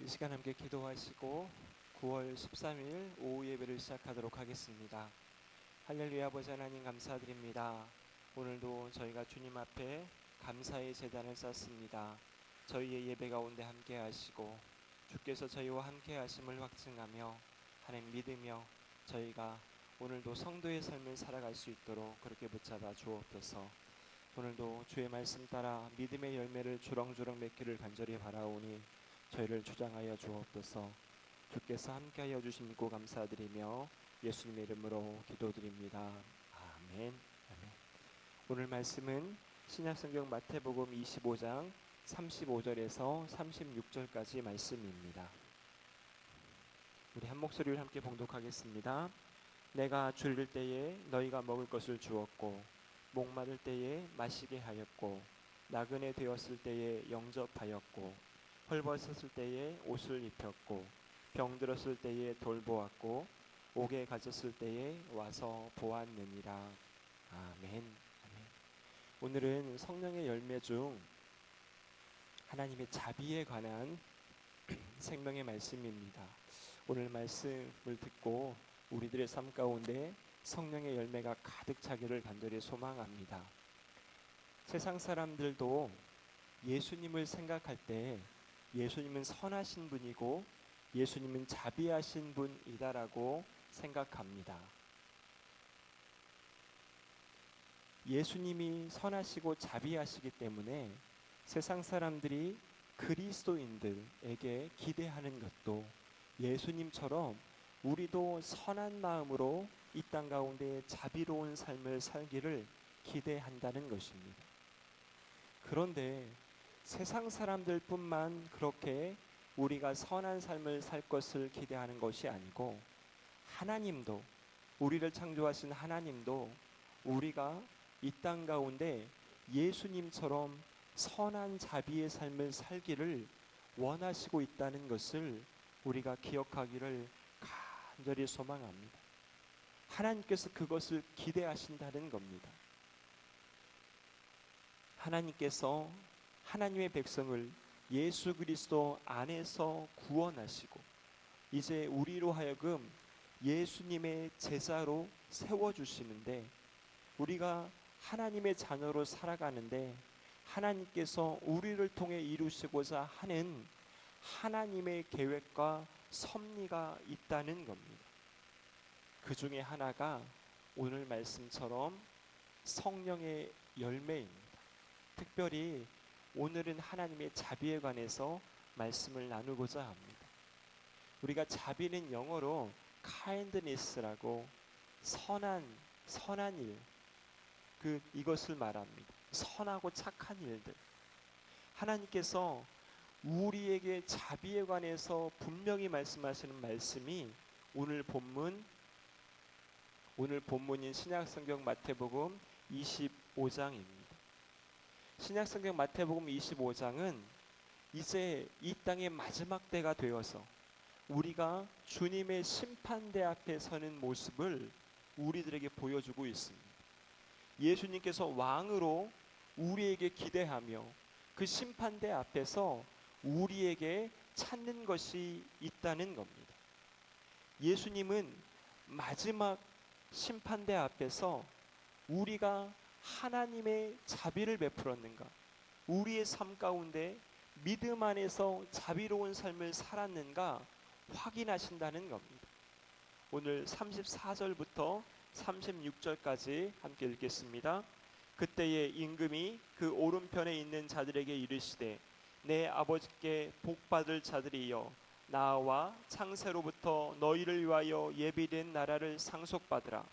이 시간 함께 기도하시고 9월 13일 오후 예배를 시작하도록 하겠습니다. 할렐루야. 아버지 하나님 감사드립니다. 오늘도 저희가 주님 앞에 감사의 제단을 쌓습니다. 저희의 예배 가운데 함께 하시고 주께서 저희와 함께 하심을 확증하며 하나님 믿으며 저희가 오늘도 성도의 삶을 살아갈 수 있도록 그렇게 붙잡아 주옵소서. 오늘도 주의 말씀 따라 믿음의 열매를 주렁주렁 맺기를 간절히 바라오니 저희를 주장하여 주옵소서. 주께서 함께하여 주심고 감사드리며 예수님의 이름으로 기도드립니다. 아멘. 아멘. 오늘 말씀은 신약성경 마태복음 25장 35절에서 36절까지 말씀입니다. 우리 한 목소리를 함께 봉독하겠습니다. 내가 줄일 때에 너희가 먹을 것을 주었고 목마를 때에 마시게 하였고 나그네 되었을 때에 영접하였고 헐벗었을 때에 옷을 입혔고 병들었을 때에 돌보았고 옥에 갇혔을 때에 와서 보았느니라. 아멘. 아멘. 오늘은 성령의 열매 중 하나님의 자비에 관한 생명의 말씀입니다. 오늘 말씀을 듣고 우리들의 삶 가운데 성령의 열매가 가득 차기를 간절히 소망합니다. 세상 사람들도 예수님을 생각할 때 예수님은 선하신 분이고 예수님은 자비하신 분이다라고 생각합니다. 예수님이 선하시고 자비하시기 때문에 세상 사람들이 그리스도인들에게 기대하는 것도 예수님처럼 우리도 선한 마음으로 이 땅 가운데 자비로운 삶을 살기를 기대한다는 것입니다. 그런데 세상 사람들뿐만 그렇게 우리가 선한 삶을 살 것을 기대하는 것이 아니고 하나님도, 우리를 창조하신 하나님도 우리가 이 땅 가운데 예수님처럼 선한 자비의 삶을 살기를 원하시고 있다는 것을 우리가 기억하기를 간절히 소망합니다. 하나님께서 그것을 기대하신다는 겁니다. 하나님께서 하나님의 백성을 예수 그리스도 안에서 구원하시고 이제 우리로 하여금 예수님의 제자로 세워주시는데 우리가 하나님의 자녀로 살아가는데 하나님께서 우리를 통해 이루시고자 하는 하나님의 계획과 섭리가 있다는 겁니다. 그 중에 하나가 오늘 말씀처럼 성령의 열매입니다. 특별히 오늘은 하나님의 자비에 관해서 말씀을 나누고자 합니다. 우리가 자비는 영어로 kindness라고 선한 일, 이것을 말합니다. 선하고 착한 일들. 하나님께서 우리에게 자비에 관해서 분명히 말씀하시는 말씀이 오늘 본문인 신약성경 마태복음 25장입니다. 신약성경 마태복음 25장은 이제 이 땅의 마지막 때가 되어서 우리가 주님의 심판대 앞에 서는 모습을 우리들에게 보여주고 있습니다. 예수님께서 왕으로 우리에게 기대하며 그 심판대 앞에서 우리에게 찾는 것이 있다는 겁니다. 예수님은 마지막 심판대 앞에서 우리가 하나님의 자비를 베풀었는가, 우리의 삶 가운데 믿음 안에서 자비로운 삶을 살았는가 확인하신다는 겁니다. 오늘 34절부터 36절까지 함께 읽겠습니다. 그때에 임금이 그 오른편에 있는 자들에게 이르시되 내 아버지께 복받을 자들이여 나와 창세로부터 너희를 위하여 예비된 나라를 상속받으라.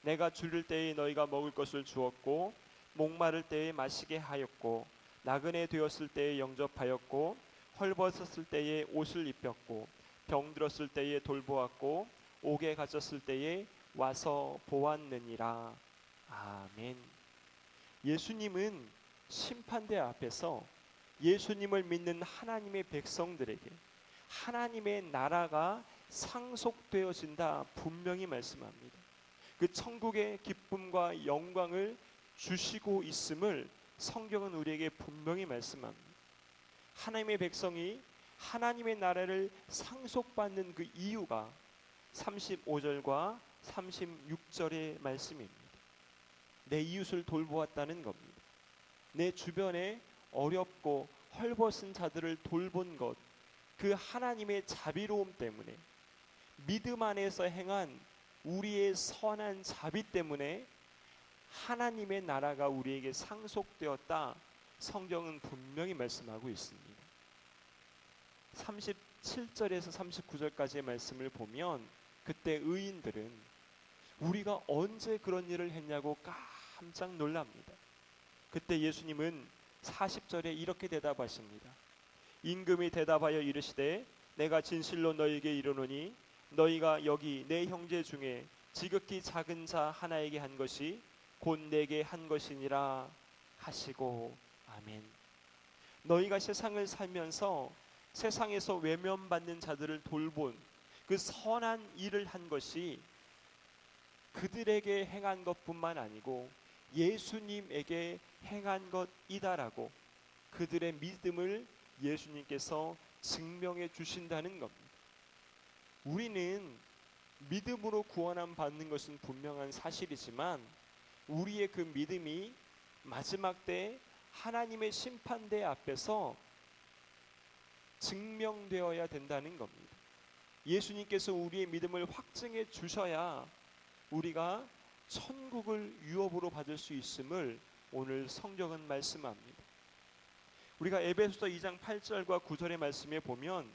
내가 줄일 때에 너희가 먹을 것을 주었고 목마를 때에 마시게 하였고 나그네 되었을 때에 영접하였고 헐벗었을 때에 옷을 입혔고 병들었을 때에 돌보았고 옥에 갇혔을 때에 와서 보았느니라. 아멘. 예수님은 심판대 앞에서 예수님을 믿는 하나님의 백성들에게 하나님의 나라가 상속되어진다 분명히 말씀합니다. 그 천국의 기쁨과 영광을 주시고 있음을 성경은 우리에게 분명히 말씀합니다. 하나님의 백성이 하나님의 나라를 상속받는 그 이유가 35절과 36절의 말씀입니다. 내 이웃을 돌보았다는 겁니다. 내 주변에 어렵고 헐벗은 자들을 돌본 것, 그 하나님의 자비로움 때문에, 믿음 안에서 행한 우리의 선한 자비 때문에 하나님의 나라가 우리에게 상속되었다. 성경은 분명히 말씀하고 있습니다. 37절에서 39절까지의 말씀을 보면 그때 의인들은 우리가 언제 그런 일을 했냐고 깜짝 놀랍니다. 그때 예수님은 40절에 이렇게 대답하십니다. 임금이 대답하여 이르시되 내가 진실로 너희에게 이르노니 너희가 여기 내 형제 중에 지극히 작은 자 하나에게 한 것이 곧 내게 한 것이니라 하시고 아멘. 너희가 세상을 살면서 세상에서 외면받는 자들을 돌본 그 선한 일을 한 것이 그들에게 행한 것뿐만 아니고 예수님에게 행한 것이다라고 그들의 믿음을 예수님께서 증명해 주신다는 겁니다. 우리는 믿음으로 구원함 받는 것은 분명한 사실이지만 우리의 그 믿음이 마지막 때 하나님의 심판대 앞에서 증명되어야 된다는 겁니다. 예수님께서 우리의 믿음을 확증해 주셔야 우리가 천국을 유업으로 받을 수 있음을 오늘 성경은 말씀합니다. 우리가 에베소서 2장 8절과 9절의 말씀에 보면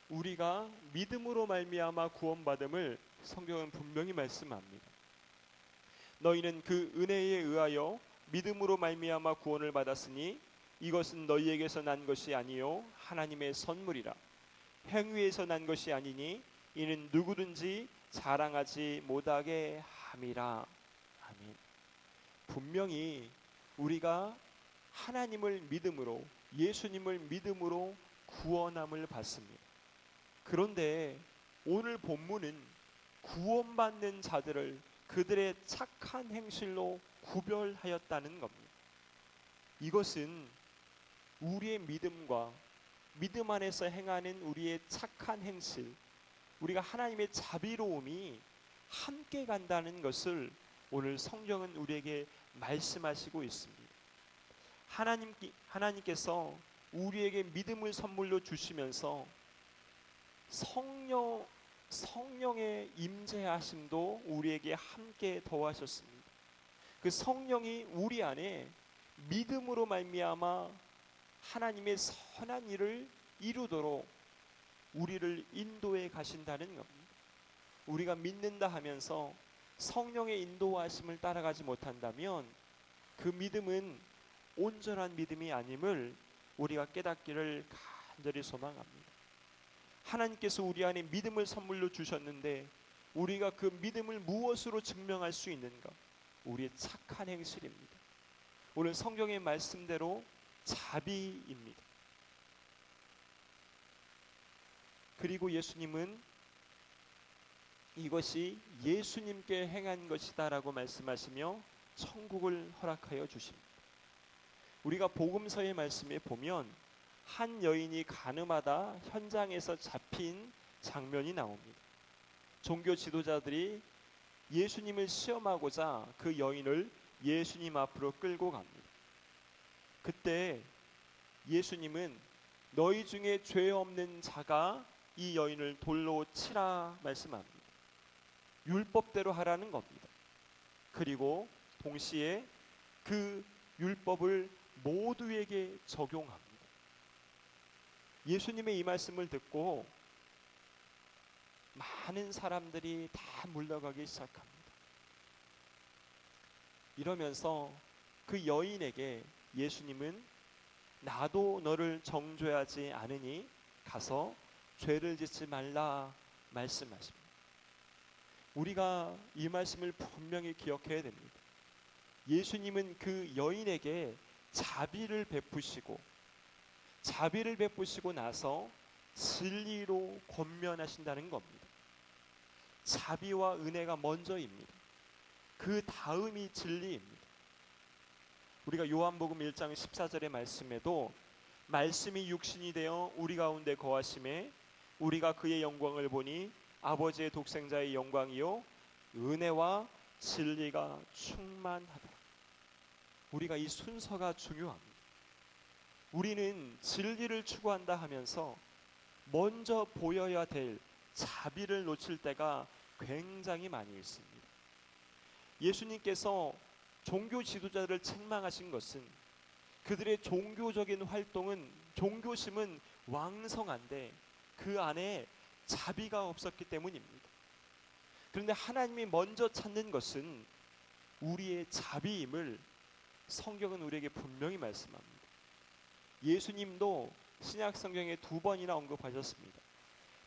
우리가 믿음으로 말미암아 구원받음을 성경은 분명히 말씀합니다. 너희는 그 은혜에 의하여 믿음으로 말미암아 구원을 받았으니 이것은 너희에게서 난 것이 아니요 하나님의 선물이라. 행위에서 난 것이 아니니 이는 누구든지 자랑하지 못하게 함이라. 아멘. 분명히 우리가 하나님을 믿음으로, 예수님을 믿음으로 구원함을 받습니다. 그런데 오늘 본문은 구원받는 자들을 그들의 착한 행실로 구별하였다는 겁니다. 이것은 우리의 믿음과 믿음 안에서 행하는 우리의 착한 행실, 우리가 하나님의 자비로움이 함께 간다는 것을 오늘 성경은 우리에게 말씀하시고 있습니다. 하나님께서 우리에게 믿음을 선물로 주시면서 성령의 임재하심도 우리에게 함께 더하셨습니다. 그 성령이 우리 안에 믿음으로 말미암아 하나님의 선한 일을 이루도록 우리를 인도해 가신다는 겁니다. 우리가 믿는다 하면서 성령의 인도하심을 따라가지 못한다면 그 믿음은 온전한 믿음이 아님을 우리가 깨닫기를 간절히 소망합니다. 하나님께서 우리 안에 믿음을 선물로 주셨는데 우리가 그 믿음을 무엇으로 증명할 수 있는가? 우리의 착한 행실입니다. 오늘 성경의 말씀대로 자비입니다. 그리고 예수님은 이것이 예수님께 행한 것이다 라고 말씀하시며 천국을 허락하여 주십니다. 우리가 복음서의 말씀에 보면 한 여인이 가늠하다 현장에서 잡힌 장면이 나옵니다. 종교 지도자들이 예수님을 시험하고자 그 여인을 예수님 앞으로 끌고 갑니다. 그때 예수님은 너희 중에 죄 없는 자가 이 여인을 돌로 치라 말씀합니다. 율법대로 하라는 겁니다. 그리고 동시에 그 율법을 모두에게 적용합니다. 예수님의 이 말씀을 듣고 많은 사람들이 다 물러가기 시작합니다. 이러면서 그 여인에게 예수님은 나도 너를 정죄하지 않으니 가서 죄를 짓지 말라 말씀하십니다. 우리가 이 말씀을 분명히 기억해야 됩니다. 예수님은 그 여인에게 자비를 베푸시고 나서 진리로 권면하신다는 겁니다. 자비와 은혜가 먼저입니다. 그 다음이 진리입니다. 우리가 요한복음 1장 14절의 말씀에도 말씀이 육신이 되어 우리 가운데 거하심에 우리가 그의 영광을 보니 아버지의 독생자의 영광이요 은혜와 진리가 충만하더라. 우리가 이 순서가 중요합니다. 우리는 진리를 추구한다 하면서 먼저 보여야 될 자비를 놓칠 때가 굉장히 많이 있습니다. 예수님께서 종교 지도자들을 책망하신 것은 그들의 종교적인 활동은, 종교심은 왕성한데 그 안에 자비가 없었기 때문입니다. 그런데 하나님이 먼저 찾는 것은 우리의 자비임을 성경은 우리에게 분명히 말씀합니다. 예수님도 신약 성경에 2번이나 언급하셨습니다.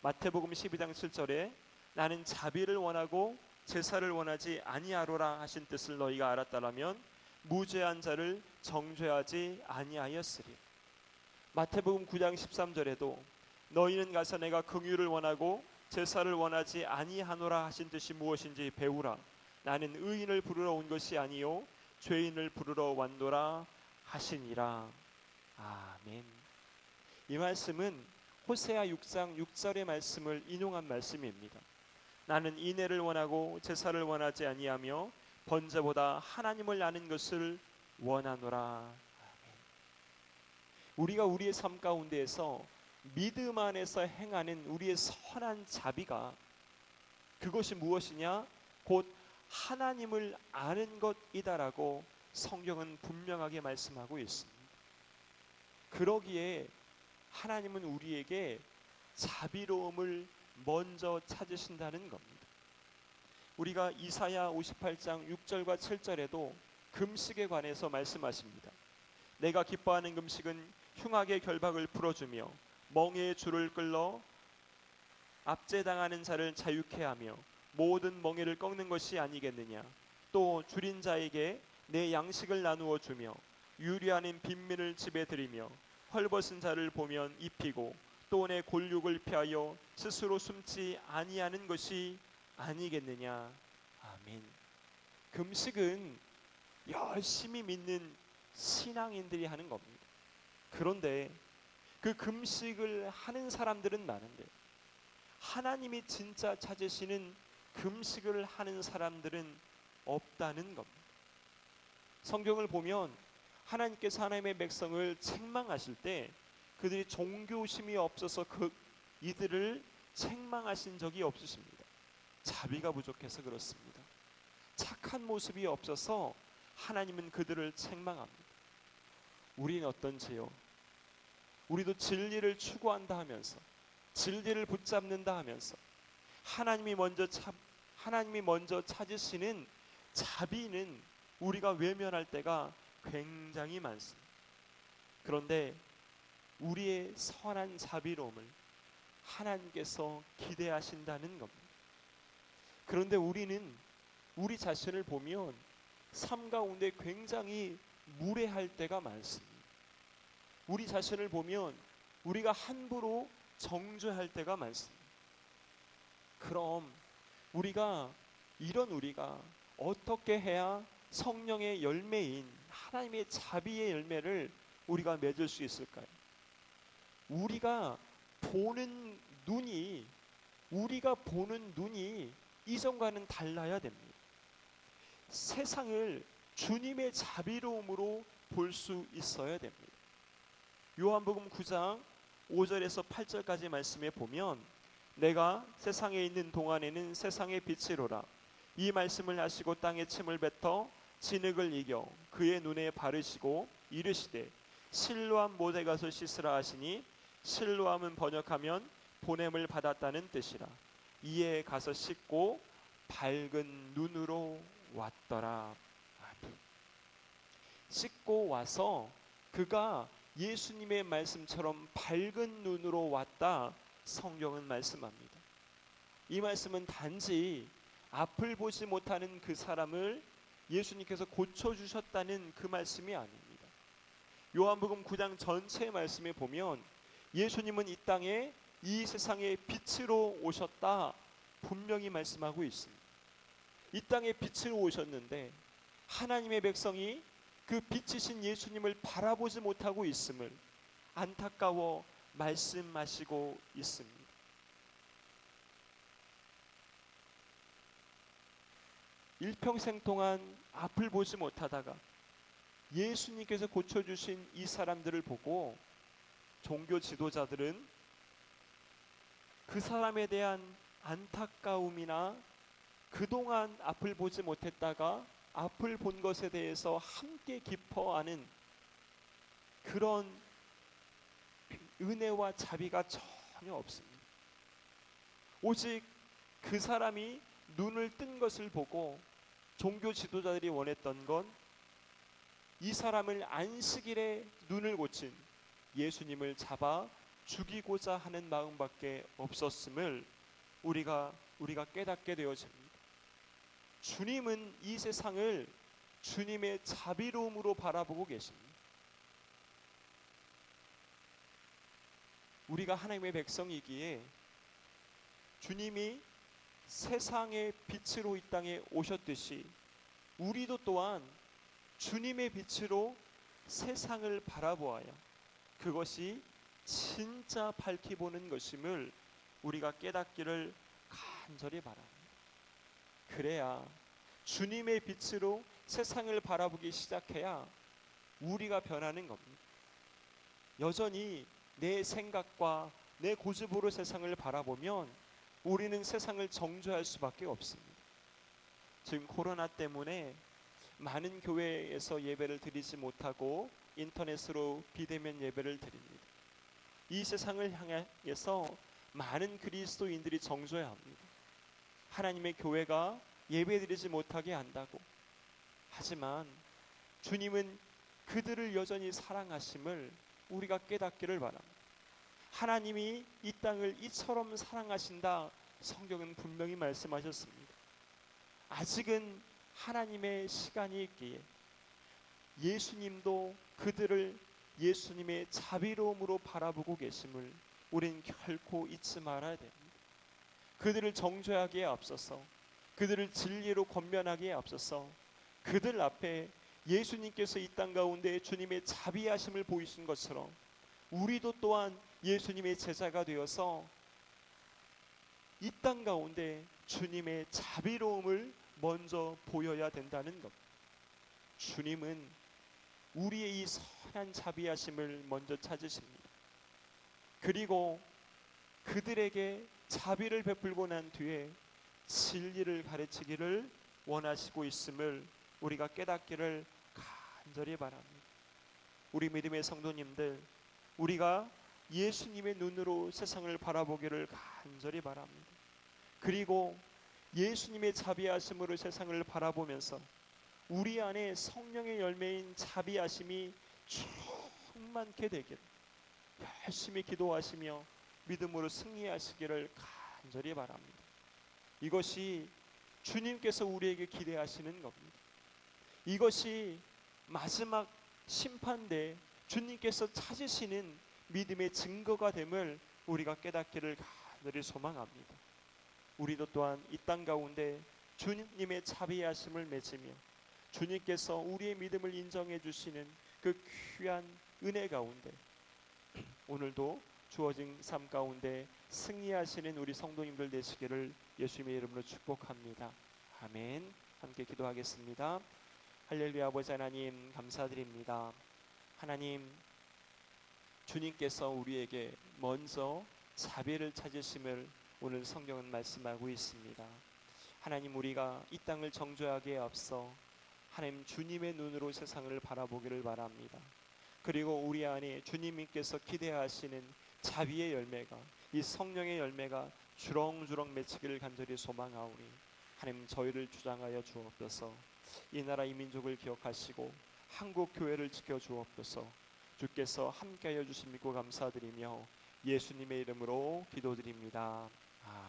마태복음 12장 7절에 나는 자비를 원하고 제사를 원하지 아니하노라 하신 뜻을 너희가 알았다라면 무죄한 자를 정죄하지 아니하였으리. 마태복음 9장 13절에도 너희는 가서 내가 긍휼을 원하고 제사를 원하지 아니하노라 하신 뜻이 무엇인지 배우라. 나는 의인을 부르러 온 것이 아니요 죄인을 부르러 왔노라 하시니라. 아멘. 이 말씀은 호세아 6장 6절의 말씀을 인용한 말씀입니다. 나는 인애를 원하고 제사를 원하지 아니하며 번제보다 하나님을 아는 것을 원하노라. 아멘. 우리가 우리의 삶 가운데에서 믿음 안에서 행하는 우리의 선한 자비가, 그것이 무엇이냐? 곧 하나님을 아는 것이다라고 성경은 분명하게 말씀하고 있습니다. 그러기에 하나님은 우리에게 자비로움을 먼저 찾으신다는 겁니다. 우리가 이사야 58장 6절과 7절에도 금식에 관해서 말씀하십니다. 내가 기뻐하는 금식은 흉악의 결박을 풀어주며 멍에의 줄을 끌러 압제당하는 자를 자유케 하며 모든 멍에를 꺾는 것이 아니겠느냐. 또 줄인 자에게 내 양식을 나누어 주며 유리하는 빈민을 집에 들이며 헐벗은 자를 보면 입히고 또 내 골육을 피하여 스스로 숨지 아니하는 것이 아니겠느냐. 아멘. 금식은 열심히 믿는 신앙인들이 하는 겁니다. 그런데 그 금식을 하는 사람들은 많은데 하나님이 진짜 찾으시는 금식을 하는 사람들은 없다는 겁니다. 성경을 보면 하나님께서 하나님의 백성을 책망하실 때 그들이 종교심이 없어서 이들을 책망하신 적이 없으십니다. 자비가 부족해서 그렇습니다. 착한 모습이 없어서 하나님은 그들을 책망합니다. 우리는 어떤지요? 우리도 진리를 추구한다 하면서, 진리를 붙잡는다 하면서 하나님이 먼저 찾으시는 자비는 우리가 외면할 때가 굉장히 많습니다. 그런데 우리의 선한 자비로움을 하나님께서 기대하신다는 겁니다. 그런데 우리는 우리 자신을 보면 삶 가운데 굉장히 무례할 때가 많습니다. 우리 자신을 보면 우리가 함부로 정죄할 때가 많습니다. 그럼 우리가 어떻게 해야 성령의 열매인 하나님의 자비의 열매를 우리가 맺을 수 있을까요? 우리가 보는 눈이 이전과는 달라야 됩니다. 세상을 주님의 자비로움으로 볼 수 있어야 됩니다. 요한복음 9장 5절에서 8절까지 말씀에 보면 내가 세상에 있는 동안에는 세상의 빛이로라. 이 말씀을 하시고 땅에 침을 뱉어 진흙을 이겨 그의 눈에 바르시고 이르시되 실로암 못에 가서 씻으라 하시니 실로암은 번역하면 보냄을 받았다는 뜻이라. 이에 가서 씻고 밝은 눈으로 왔더라. 씻고 와서 그가 예수님의 말씀처럼 밝은 눈으로 왔다. 성경은 말씀합니다. 이 말씀은 단지 앞을 보지 못하는 그 사람을 예수님께서 고쳐주셨다는 그 말씀이 아닙니다. 요한복음 9장 전체의 말씀에 보면 예수님은 이 땅에 이 세상의 빛으로 오셨다 분명히 말씀하고 있습니다. 이 땅에 빛으로 오셨는데 하나님의 백성이 그 빛이신 예수님을 바라보지 못하고 있음을, 안타까워 말씀하시고 있습니다. 일평생 동안 앞을 보지 못하다가 예수님께서 고쳐주신 이 사람들을 보고 종교 지도자들은 그 사람에 대한 안타까움이나 그동안 앞을 보지 못했다가 앞을 본 것에 대해서 함께 기뻐하는 그런 은혜와 자비가 전혀 없습니다. 오직 그 사람이 눈을 뜬 것을 보고 종교 지도자들이 원했던 건 이 사람을 안식일에 눈을 고친 예수님을 잡아 죽이고자 하는 마음밖에 없었음을 우리가 깨닫게 되어집니다. 주님은 이 세상을 주님의 자비로움으로 바라보고 계십니다. 우리가 하나님의 백성이기에 주님이 세상의 빛으로 이 땅에 오셨듯이 우리도 또한 주님의 빛으로 세상을 바라보아야 그것이 진짜 밝히 보는 것임을 우리가 깨닫기를 간절히 바랍니다. 그래야 주님의 빛으로 세상을 바라보기 시작해야 우리가 변하는 겁니다. 여전히 내 생각과 내 고집으로 세상을 바라보면 우리는 세상을 정죄할 수밖에 없습니다. 지금 코로나 때문에 많은 교회에서 예배를 드리지 못하고 인터넷으로 비대면 예배를 드립니다. 이 세상을 향해서 많은 그리스도인들이 정죄해야 합니다. 하나님의 교회가 예배드리지 못하게 한다고. 하지만 주님은 그들을 여전히 사랑하심을 우리가 깨닫기를 바랍니다. 하나님이 이 땅을 이처럼 사랑하신다, 성경은 분명히 말씀하셨습니다. 아직은 하나님의 시간이 있기에 예수님도 그들을 예수님의 자비로움으로 바라보고 계심을 우린 결코 잊지 말아야 됩니다. 그들을 정죄하기에 앞서서, 그들을 진리로 권면하기에 앞서서 그들 앞에 예수님께서 이 땅 가운데 주님의 자비하심을 보이신 것처럼 우리도 또한 예수님의 제자가 되어서 이 땅 가운데 주님의 자비로움을 먼저 보여야 된다는 것. 주님은 우리의 이 선한 자비하심을 먼저 찾으십니다. 그리고 그들에게 자비를 베풀고 난 뒤에 진리를 가르치기를 원하시고 있음을 우리가 깨닫기를 간절히 바랍니다. 우리 믿음의 성도님들, 우리가 예수님의 눈으로 세상을 바라보기를 간절히 바랍니다. 그리고 예수님의 자비하심으로 세상을 바라보면서 우리 안에 성령의 열매인 자비하심이 충만케 되기를 열심히 기도하시며 믿음으로 승리하시기를 간절히 바랍니다. 이것이 주님께서 우리에게 기대하시는 겁니다. 이것이 마지막 심판대 주님께서 찾으시는 믿음의 증거가 됨을 우리가 깨닫기를 간절히 소망합니다. 우리도 또한 이 땅 가운데 주님의 자비하심을 맺으며 주님께서 우리의 믿음을 인정해 주시는 그 귀한 은혜 가운데 오늘도 주어진 삶 가운데 승리하시는 우리 성도님들 되시기를 예수님의 이름으로 축복합니다. 아멘. 함께 기도하겠습니다. 할렐루야. 아버지 하나님 감사드립니다. 하나님, 주님께서 우리에게 먼저 자비를 찾으심을 오늘 성경은 말씀하고 있습니다. 하나님, 우리가 이 땅을 정죄하기에 앞서 하나님 주님의 눈으로 세상을 바라보기를 바랍니다. 그리고 우리 안에 주님께서 기대하시는 자비의 열매가, 이 성령의 열매가 주렁주렁 맺히기를 간절히 소망하오니 하나님 저희를 주장하여 주옵소서. 이 나라 이 민족을 기억하시고 한국 교회를 지켜 주옵소서. 주께서 함께하여 주심 믿고 감사드리며 예수님의 이름으로 기도드립니다. 아멘.